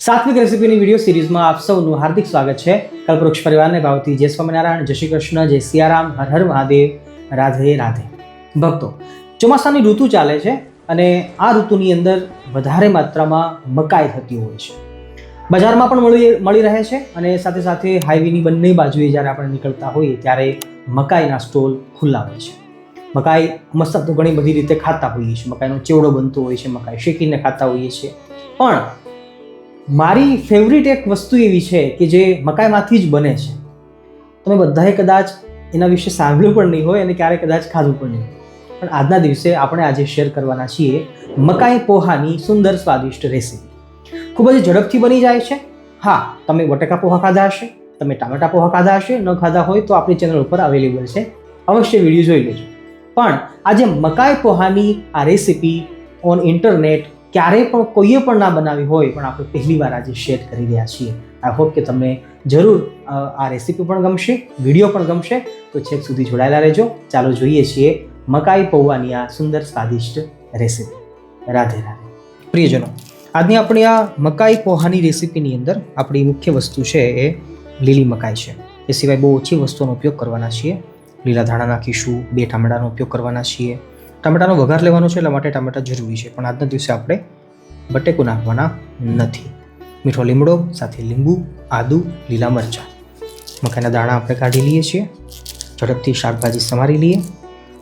સાત્વિક રેસીપીની video સિરીઝમાં આપ સૌનું હાર્દિક સ્વાગત છે. કલ્પવૃક્ષ પરિવારને ભાવથી જય સ્વામિનારાયણ, જય શ્રી કૃષ્ણ, જય સિયારામ, હર હર મહાદેવ, રાધે રાધે. ભક્તો, ચોમાસાની ઋતુ ચાલે છે અને આ ઋતુની અંદર વધારે માત્રામાં મકાઈ થતી હોય છે. બજારમાં પણ મળી રહે છે અને સાથે સાથે હાઈવેની બંને બાજુએ જ્યારે આપણે નીકળતા હોઈએ ત્યારે મકાઈના સ્ટોલ ખુલ્લા હોય છે. મકાઈ મસ્ત તો ઘણી બધી રીતે ખાતા હોઈએ છીએ. મકાઈનો ચેવડો બનતો હોય છે, મકાઈ શેકીને ખાતા હોઈએ છીએ. પણ મારી ફેવરિટ એક વસ્તુ એવી છે કે જે મકાઈમાંથી જ બને છે. તમે બધાએ કદાચ એના વિશે સાંભળ્યું પણ નહીં હોય અને ક્યારેય કદાચ ખાધું પણ નહીં હોય. પણ આજના દિવસે આપણે આજે શેર કરવાના છીએ મકાઈ પોહાની સુંદર સ્વાદિષ્ટ રેસીપી. ખૂબ જ ઝડપથી બની જાય છે. હા, તમે બટેકા પોહા ખાધા હશે, તમે ટામેટા પોહા ખાધા હશે, ન ખાધા હોય તો આપણી ચેનલ ઉપર અવેલેબલ છે, અવશ્ય વિડીયો જોઈ લેજો. પણ આજે મકાઈ પોહાની આ રેસીપી ઓન ઇન્ટરનેટ ક્યારેય પણ કોઈએ પણ ના બનાવી હોય, પણ આપણે પહેલી વાર આજે શેર કરી રહ્યા છીએ. આઈ હોપ કે તમને જરૂર આ રેસીપી પણ ગમશે, વિડીયો પણ ગમશે, તો છેક સુધી જોડાયેલા રહેજો. ચાલો જોઈએ છીએ મકાઈ પૌવાની આ સુંદર સ્વાદિષ્ટ રેસીપી. રાધે રાધે. પ્રિયજનો, આજની આપણી આ મકાઈ પોહાની રેસીપીની અંદર આપણી મુખ્ય વસ્તુ છે એ લીલી મકાઈ છે. એ સિવાય બહુ ઓછી વસ્તુઓનો ઉપયોગ કરવાના છીએ. લીલા ધાણા નાખીશું, 2 ટામેટાનો ઉપયોગ કરવાના છીએ. ટામેટાનો વઘાર લેવાનો છે એટલા માટે ટામેટા જરૂરી છે, પણ આજના દિવસે આપણે બટેકું નાખવાના નથી. મીઠો લીમડો, સાથે લીંબુ, આદુ, લીલા મરચાં. મકાઈના દાણા આપણે કાઢી લઈએ છીએ. ઝડપથી શાકભાજી સમારી લઈએ.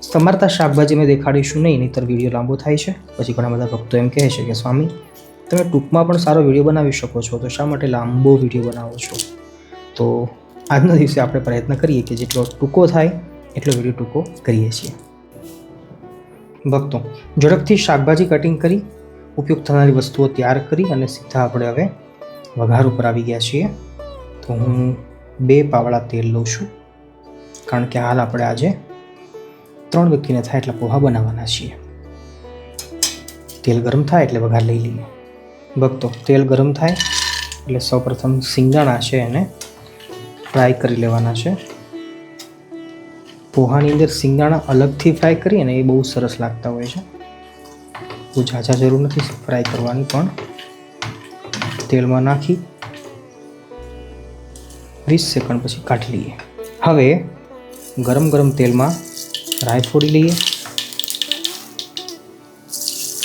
સમારતા શાકભાજી મેં દેખાડીશું નહીં, નહીંતર વિડીયો લાંબો થાય છે. પછી ઘણા બધા ભક્તો એમ કહે છે કે સ્વામી, તમે ટૂંકમાં પણ સારો વિડીયો બનાવી શકો છો, તો શા માટે લાંબો વિડીયો બનાવો છો? તો આજના દિવસે આપણે પ્રયત્ન કરીએ કે જેટલો ટૂંકો થાય એટલો વિડીયો ટૂંકો કરીએ છીએ. ભક્તો, ઝડપથી શાકભાજી કટિંગ કરી ઉપયોગ થનારી વસ્તુઓ તૈયાર કરી અને સીધા આપણે હવે વઘાર ઉપર આવી ગયા છીએ. તો હું 2 પાવડા તેલ લઉં છું, કારણ કે હાલ આપણે આજે 3 વ્યક્તિને થાય એટલા પોહા બનાવવાના છીએ. તેલ ગરમ થાય એટલે વઘાર લઈ લઈએ. ભક્તો, તેલ ગરમ થાય એટલે સૌપ્રથમ સિંગદાણા છે એને ફ્રાય કરી લેવાના છે. પોહાની અંદર સિંગદાણા અલગથી ફ્રાય કરીએ ને એ બહુ સરસ લાગતા હોય છે. બહુ ઝાઝા જરૂર નથી ફ્રાય કરવાની, પણ તેલમાં નાખી 20 સેકન્ડ પછી કાઢી લઈએ. હવે ગરમ ગરમ તેલમાં રાઈ ફોડી લઈએ.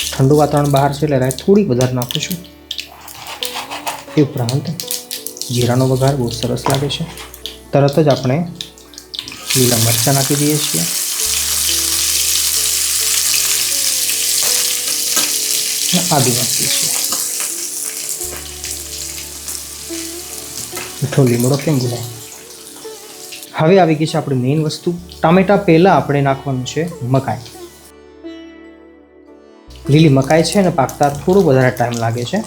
ઠંડુ વાતાવરણ બહાર છે એટલે રાઈ થોડી વધારે નાખું છું. એ ઉપરાંત જીરાનો વઘાર બહુ સરસ લાગે છે. તરત જ આપણે લીલા મરચાં નાખી દઈએ છીએ. આદુ નાખીએ છીએ. મીઠો લીમડો કેમ ભૂલાય. હવે આવી ગઈ છે આપણી મેઇન વસ્તુ. ટામેટા પહેલાં આપણે નાખવાનું છે મકાઈ. લીલી મકાઈ છે ને પાકતા થોડો વધારે ટાઈમ લાગે છે,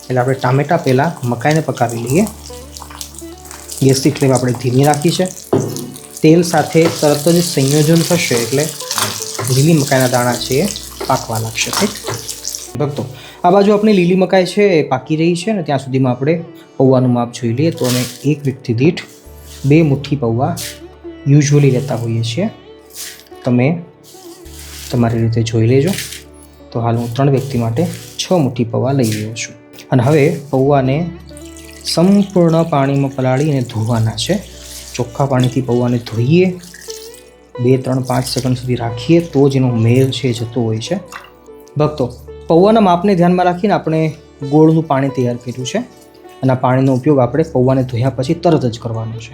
એટલે આપણે ટામેટા પહેલાં મકાઈને પકાવી લઈએ. ગેસની ફ્લેમ આપણે ધીમી રાખી છે. તેલ સાથે તરત જ સંયોજન થશે એટલે લીલી મકાઈના દાણા છે એ પાકવા લાગશે. ઠીક ભક્તો, આ બાજુ આપણી લીલી મકાઈ છે એ પાકી રહી છે ને ત્યાં સુધીમાં આપણે પૌવાનું માપ જોઈ લઈએ. તો અમે એક વ્યક્તિ દીઠ 2 મુઠ્ઠી પૌવા યુઝ્યુઅલી લેતા હોઈએ છીએ. તમે તમારી રીતે જોઈ લેજો. તો હાલ હું 3 વ્યક્તિ માટે 6 મુઠ્ઠી પૌવા લઈ રહ્યો છું. અને હવે પૌવાને સંપૂર્ણ પાણીમાં પલાળી અને ધોવાના છે. ચોખ્ખા પાણીથી પૌવાને ધોઈએ, 2, 3, 5 સેકન્ડ સુધી રાખીએ તો જ એનો મેલ છે જતો હોય છે. ભક્તો, પૌવાના માપને ધ્યાનમાં રાખીને આપણે ગોળનું પાણી તૈયાર કર્યું છે અને આ પાણીનો ઉપયોગ આપણે પૌવાને ધોયા પછી તરત જ કરવાનો છે.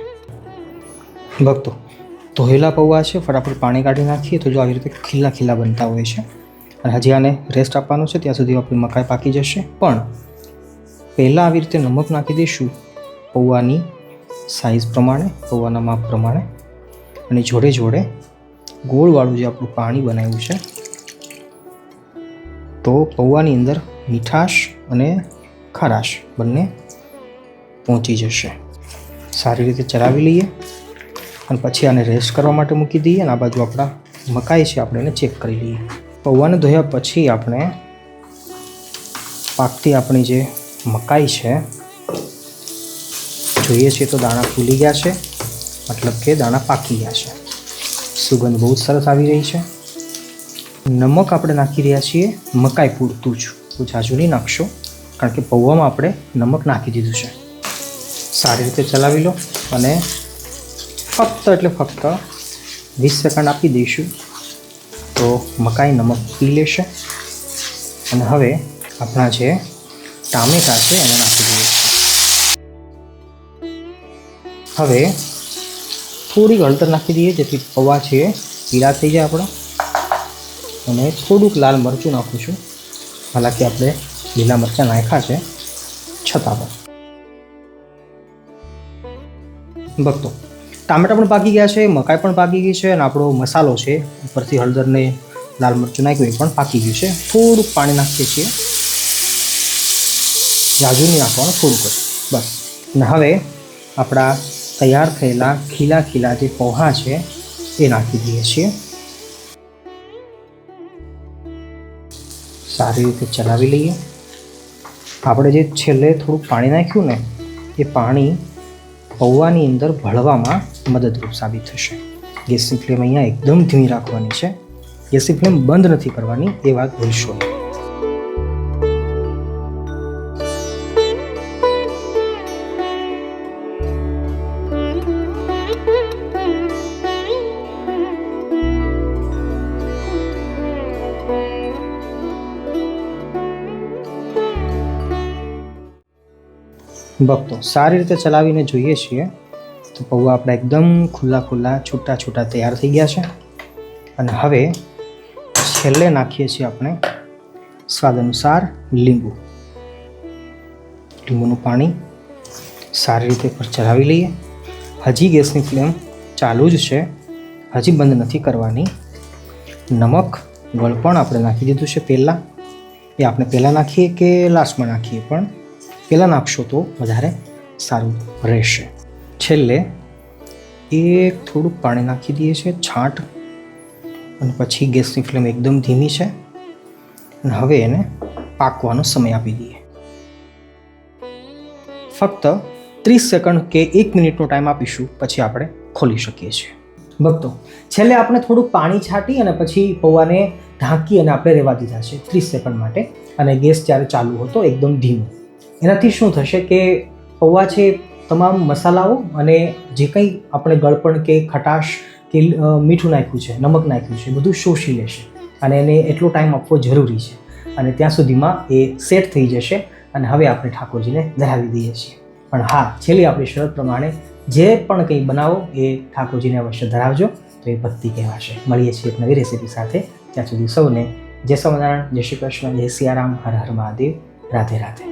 ભક્તો, ધોયેલા પૌવા છે ફટાફટ પાણી કાઢી નાખીએ તો જો આવી રીતે ખીલા ખીલા બનતા હોય છે. અને હજી આને રેસ્ટ આપવાનો છે, ત્યાં સુધી આપણી મકાઈ પાકી જશે. પણ પહેલાં આવી રીતે નમક નાખી દઈશું પૌવાની સાઇઝ પ્રમાણે, પૌવાના માપ પ્રમાણે. અને જોડે જોડે ગોળવાળું જે આપણું પાણી બનાવ્યું છે, તો પૌવાની અંદર મીઠાશ અને ખારાશ બંને પહોંચી જશે. સારી રીતે ચલાવી લઈએ અને પછી આને રેસ્ટ કરવા માટે મૂકી દઈએ. અને આ બાજુ આપણા મકાઈ છે આપણે એને ચેક કરી લઈએ. પૌવાને ધોયા પછી આપણે પાકતી આપણી જે મકાઈ છે જોઈએ છીએ તો દાણા ફૂલી ગયા છે, મતલબ કે દાણા પાકી ગયા છે. સુગંધ બહુ સરસ આવી રહી છે. નમક આપણે નાખી રહ્યા છીએ મકાઈ પૂરતું જ, ઝાઝું નહીં નાખશો. કારણ કે પૌવામાં આપણે નમક નાખી દીધું છે. સારી રીતે ચલાવી લો અને ફક્ત 20 સેકન્ડ આપી દઈશું તો મકાઈ નમક પી લેશે. અને હવે આપણા જે ટામેટાં છે એને નાખી દઈએ છીએ. હવે થોડીક હળદર નાખી દઈએ જેથી પૌવા છે પીળા થઈ જાય આપણા. અને થોડુંક લાલ મરચું નાખું છું, હાલાકી આપણે લીલા મરચાં નાખ્યા છે છતાં પણ. ભક્તો, ટામેટાં પણ પાકી ગયા છે, મકાઈ પણ પાકી ગઈ છે અને આપણો મસાલો છે ઉપરથી હળદરને લાલ મરચું નાખ્યું એ પણ પાકી ગયું છે. થોડુંક પાણી નાખીએ છીએ, જાજુ નહીં નાખવાનું, થોડુંક જ બસ. અને હવે આપણા તૈયાર થયેલા ખીલા જે પૌવા છે એ નાખી દઈએ છીએ. સારી રીતે ચલાવી લઈએ. આપણે જે છેલ્લે થોડુંક પાણી નાખ્યું ને એ પાણી પૌવાની અંદર ભળવામાં મદદરૂપ સાબિત થશે. ગેસની ફ્લેમ અહીંયા એકદમ ધીમી રાખવાની છે, ગેસની ફ્લેમ બંધ નથી કરવાની, એ વાત ભૂલશો નહીં. ભક્તો, સારી રીતે ચલાવીને જોઈએ છીએ તો પૌવા આપણા એકદમ ખુલ્લા છૂટા તૈયાર થઈ ગયા છે. અને હવે છેલ્લે નાખીએ છીએ આપણે સ્વાદ અનુસાર લીંબુનું પાણી. સારી રીતે પર ચલાવી લઈએ. હજી ગેસની ફ્લેમ ચાલુ જ છે, હજી બંધ નથી કરવાની. નમક ગળપણ આપણે નાખી દીધું છે પહેલાં. એ આપણે પહેલાં નાખીએ કે લાસ્ટમાં નાખીએ, પણ પહેલાં નાખશો તો વધારે સારું રહેશે. છેલ્લે થોડુંક પાણી નાખી દઈએ છીએ, છાંટ. અને પછી ગેસની ફ્લેમ એકદમ ધીમી છે અને હવે એને પાકવાનો સમય આપી દઈએ. ફક્ત 30 સેકન્ડ કે 1 મિનિટનો ટાઈમ આપીશું, પછી આપણે ખોલી શકીએ છીએ. ભક્તો, છેલ્લે આપણે થોડુંક પાણી છાંટી અને પછી પૌવાને ઢાંકી અને આપણે રહેવા દીધા છે 30 સેકન્ડ માટે. અને ગેસ જ્યારે ચાલુ હતો એકદમ ધીમો. એનાથી શું થશે કે પૌવા છે તમામ મસાલાઓ અને જે કંઈ આપણે ગળપણ કે ખટાશ કે મીઠું નાખ્યું છે, નમક નાખ્યું છે, બધું શોષી લેશે. અને એને એટલો ટાઈમ આપવો જરૂરી છે. અને ત્યાં સુધીમાં એ સેટ થઈ જશે અને હવે આપણે ઠાકોરજીને ધરાવી દઈએ છીએ. પણ હા, છેલ્લી આપણી શરત પ્રમાણે જે પણ કંઈ બનાવો એ ઠાકોરજીને અવશ્ય ધરાવજો, તો એ ભક્તિ કહેવાશે. મળીએ છીએ એક નવી રેસીપી સાથે. ત્યાં સુધી સૌને જય સ્વામિનારાયણ, જય શ્રી કૃષ્ણ, જય સિયારામ, હર હર મહાદેવ, રાધે રાધે.